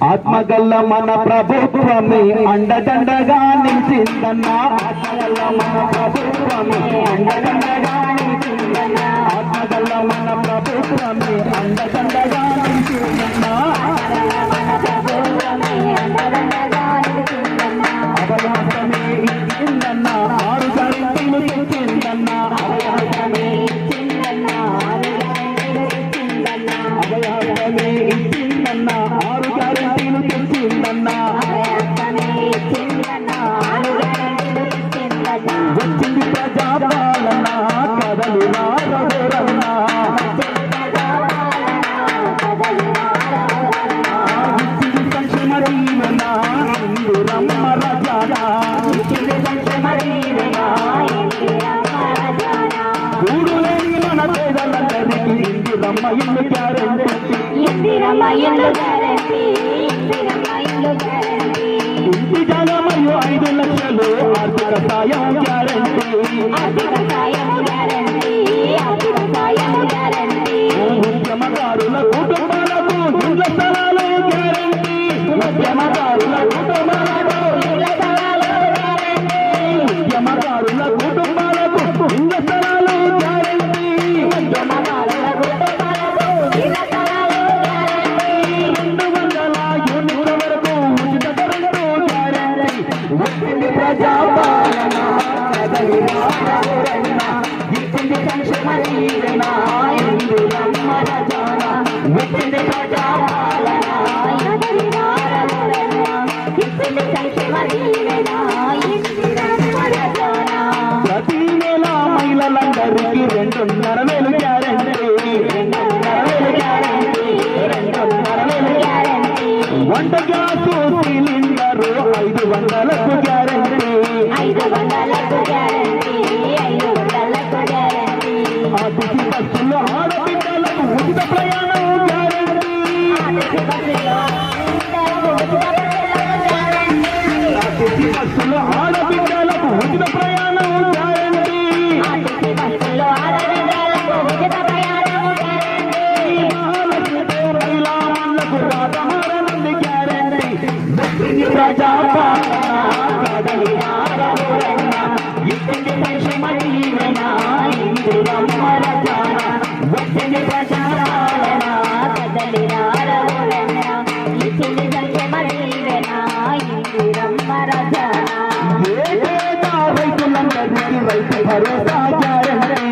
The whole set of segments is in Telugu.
ఆత్మగల్ల మన ప్రభుత్వమే అండదండగా నిలిచిందన్నా. ఆత్మగల్ల మన ప్రభుత్వమే అండదండగా నిలిచిందన్నా. ఆత్మగల్ల మన ప్రభుత్వమే అండదండగా నిలిచిందన్నా. అభయాసమే ఇచ్చిందన్నా, 6 గ్యారెంటీలు తెచ్చిందన్నా. అభయాసమే ఇచ్చిందన్నా, 6 గ్యారెంటీలు తెచ్చిందన్నా. అభయాసమే ఇచ్చిందన్నా, 6 గ్యారెంటీలు తెచ్చిందన్నా. వచ్చింది ప్రజాపాలన కదలి రారన్నా. ఇచ్చింది సంక్షేమ దీవెన ఇందిరమ్మ రాజానా. కూడు లేని మన పేదలందరికీ ఇందిరమ్మ ఇల్లు గ్యారెంటీ. ఇంటి జాగ మరియు 5 లక్షలు ఆర్థిక సాయం గ్యారెంటీ. ఉద్యమకారుల కుటుంబాలకు ఇళ్ల స్థలాలు గ్యారెంటీ. ఉద్యమకారుల కుటుంబాలకు ఇళ్ల స్థలాలు గ్యారెంటీ. ఉద్యమకారుల కుటుంబాలకు ఇళ్ల స్థలాలు గ్యారెంటీ. ఉద్యమకారుల కుటుంబాలకు ఇళ్ల స్థలాలు గ్యారెంటీ. 200 యూనిట్ల వరకు ఉచిత కరెంటు గ్యారెంటీ. వచ్చింది ప్రజాపాలన కదలి రారన్నా. ఇచ్చింది సంక్షేమ దీవెన ఇందిరమ్మ రాజానా. వచ్చింది ప్రజాపాలన కదలి రారన్నా. ఇచ్చింది సంక్షేమ దీవెన ఇందిరమ్మ రాజానా. ప్రతి నెల మహిళలందరికీ 2,500 గ్యారెంటీ. 2,500 గ్యారెంటీ. 2,500 గ్యారెంటీ. వంట గ్యాసు సిలిండరు 500కు గ్యారెంటీ. 500కు గ్యారెంటీ. 500కు గ్యారెంటీ. ఆర్టీసీ బస్సులో ఆడపిల్లలకు ఉచిత ప్రయాణం గ్యారెంటీ. ఆర్టీసీ బస్సులో ఆడపిల్లలకు ఉచిత ప్రయాణం గ్యారెంటీ. ఆర్టీసీ బస్సులో ఆడపిల్లలకు ఉచిత ప్రయాణం గ్యారెంటీ. మహిళలకు రాజహారనుంది గ్యారెంటీ. ప్రజాపాలన కదలి రారన్నా. ఇచ్చింది సంక్షేమ దీవెన ఇందిరమ్మ రాజానా. వచ్చింది ప్రజాపాలన కదలి రారన్నా. ఇచ్చింది సంక్షేమ దీవెన ఇందిరమ్మ రాజానా. రైతులందరికీ Rythu Bharosa guarantee.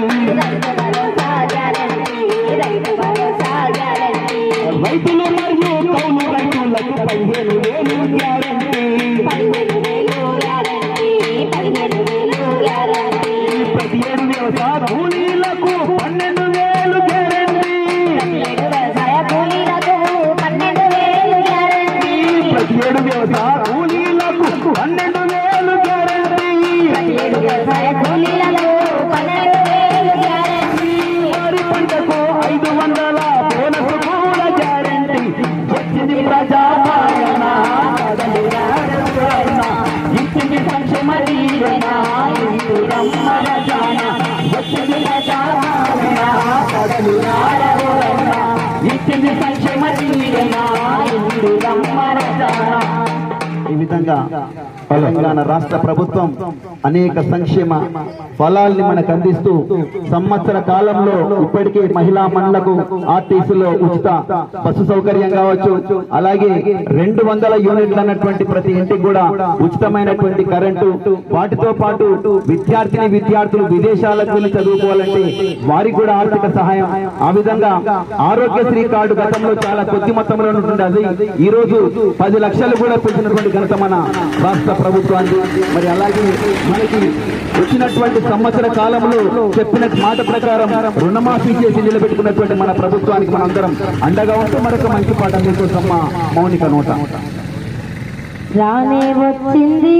Rythu Bharosa guarantee. Rythu Bharosa guarantee. రైతులు మరియు కౌలు రైతులకు 15,000 గ్యారెంటీ. 15,000 గ్యారెంటీ. 15,000 గ్యారెంటీ. ప్రతి 7 వ్యవసాయ కూలీలకు 12,000 గ్యారెంటీ. 17 వ్యవసాయ కూలీలకు 12,000 గ్యారెంటీ. ప్రతి 7 వ్యవసాయ కూలీలకు 12,000 గ్యారెంటీ. 17 వ్యవసాయ కూలీలకు 12,000 గ్యారెంటీ. వరి పంటకు 500 బోనస్ కూడా గ్యారెంటీ. వచ్చింది ప్రజాపాలన కదలి రారన్నా. ఇచ్చింది సంక్షేమ దీవెన ఇందిరమ్మ రాజానా. వచ్చింది ప్రజాపాలన కదలి రారన్నా. ఇచ్చింది సంక్షేమ దీవెన ఇందిరమ్మ రాజానా. ఈ విధంగా తెలంగాణ రాష్ట్ర ప్రభుత్వం అనేక సంక్షేమ ఫలాల్ని మనకు అందిస్తూ సంవత్సర కాలంలో ఇప్పటికే మహిళా మహిళలకు ఆర్టీసీలో ఉచిత బస్సు సౌకర్యం కావచ్చు, అలాగే 200 యూనిట్లు అన్నటువంటి ప్రతి ఇంటికి కూడా ఉచితమైనటువంటి కరెంటు, వాటితో పాటు విద్యార్థులు విదేశాలకు వెళ్ళి చదువుకోవాలంటే వారికి కూడా ఆర్థిక సహాయం. ఆ విధంగా ఆరోగ్యశ్రీ కార్డు గతంలో చాలా కొద్ది మొత్తంలో ఉంటుండేది. ఈ రోజు 10 లక్షలు కూడా పెంచినటువంటి ఘనత మన రాష్ట్ర ప్రభుత్వానికి. మరి అలాగే మనకి వచ్చినటువంటి సంవత్సర కాలంలో చెప్పిన మాట ప్రకారం రుణమాఫీ చేసి నిలబెట్టుకున్నటువంటి మన ప్రభుత్వానికి మనందరం అండగా ఉంటూ మరొక మంచి పాఠం తీసుకొస్తాం. మౌనిక నోట రానే వచ్చింది.